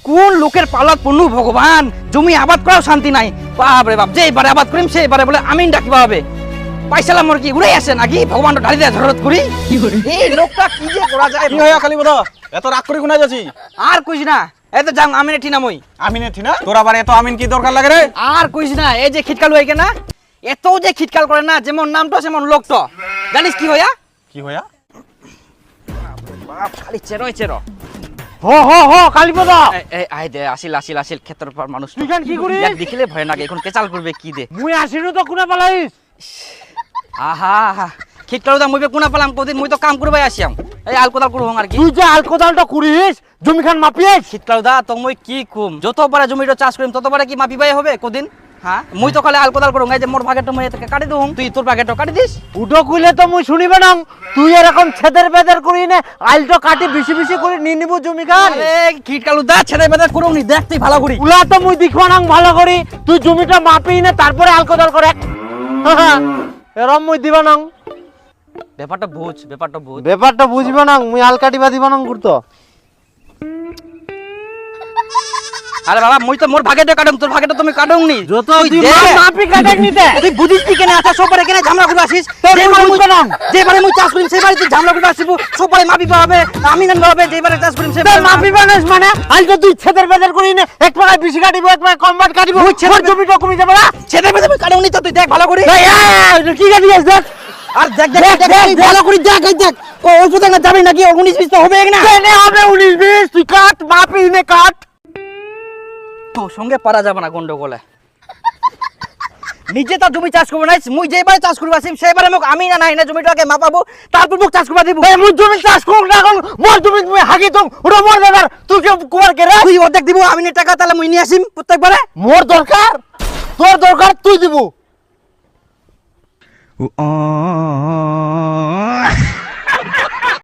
কোন লোকের পালাত পড়নু ভগবান, জমি আবাদ করাও শান্তি নাই। বাপ রে বাপ, যে এবারে আবাদ করিম সে এবারে বলে আমিন ডাকিবা হবে। পাইসালাম মোর কি উড়ে আসে নাকি, ভগবান ঢালি দেয় ঝরত করি। এই লোকটা কি যে করা যায়। কি হইয়া কালী বড় এত রাগ করে কোনা যাচ্ছি? আর কইস না, এত যাম আমিনে ঠিনা মই। আমিনে ঠিনা তোর আবার এত আমিন কি দরকার লাগে রে? আর কইস না, এই যে খিটকাল হইকে না, এত যে খিটকাল করে না, যেমন নামটা সেমন লোকটা। জানিস কি হইয়া? কি হইয়া? বাপ খালি চেরোয় চেরো। কালীপদ আয় দে, আসিল আসিল আসিল ক্ষেত্রের পর মানুষ। তুই কেন কি করিস? এক দেখিলে ভয় লাগে, এখন কেচাল করবে কি দে। মুই আসিনু তো কোনা পালাইস? আহা খিটকাল দা মুই কোনা পেলাম কদিন, মুই তো কাম করবাই আসিয়াম। এই আলকোদাল করব আর কি। তুই যে আলকোদালটা করিস জমি খান মাপিস? খিটকাল দা তো মুই কি কুম, যতবারে জমিটা চাষ করিম ততবারে কি মাপিবাই হবে কদিন? হ্যাঁ মুই তো খালি আলকোদাল করুম, এই যে মোর ভাগেটা মুই এটাকে কাটি দউম, তুই তোর ভাগেটা কাটি দিস। উডো কইলে তো মুই শুনিবে না। তুই এরকম ছেদের বেদের করি না, আইলটো কাটি বেশি বেশি করে নিয়ে নিব জমি খান। আরে খিটকাল দা ছেড়ে বেদা করুম নি, দেখতেই ভালো করি। উলা তো মুই দেখবা না ভালো করি, তুই জমিটা মাপি না তারপরে আলকোদাল করে। এরম মুই দিবা না। ব্যাপারটা বুঝ, ব্যাপারটা বুঝ। ব্যাপারটা বুঝবা না, মুই আল কাটিবা দিবা না গুরতো। আরে বাবা মুই তো মোর ভাগেটা কাটুম, তোর ভাগেটা তুমি কাটুম নি। যত তুই তুই দে। মাপি কাটেক নিতে। তুই বুঝিস কি কেন আচ্ছা সবারে কেন ঝামেলা করে আসিস? যেবারে মুই চাষ করিম সেবারে তুই ঝামেলা করে আসিস, সবারে মাপিবা হবে, আমি নানবা হবে, যেবারে চাষ করিম তোর সেবারে মাপি বানাস মানে আইলটো তুই ছেদের বেদের করি না, এক পাকায় বেশি কাটিব এক পাকায় কম বাট কাটিব। মুই ছেদের মোর জমিটা কমি যাবে না। ছেড়ে বেদা মুই কাটুম নি, তো তুই দেখ ভালো করে। এই, কি কাটিস দেখ। আর দেখ দেখ দেখ তুই ভালো করে দেখ, এই দেখ ও অল্প টাকা যাবে নাকি 19-20 তো হবে না। কেনে হবে 19-20? তুই কাট, মাপি নে কাট। তোর সঙ্গে পারা যাবে না গন্ডগোলে। নিজে তার জমি চাষ করবো না, মুই যেবারে চাষ করবো আসিম সেবারে মোক আমি না নাই না জমিটাকে মাপাবো, তারপর মোক চাষ করবা দিব। এই মোর জমি চাষ করুক না করুক, মোর জমি তুমি হাগি তুম, ওটা মোর ব্যাপার। তুই কেউ কুমার কে রে? তুই অর্ধেক দিব, আমি নে টাকা তাহলে মুই নিয়ে আসিম প্রত্যেকবারে। মোর দরকার, তোর দরকার তুই দিব।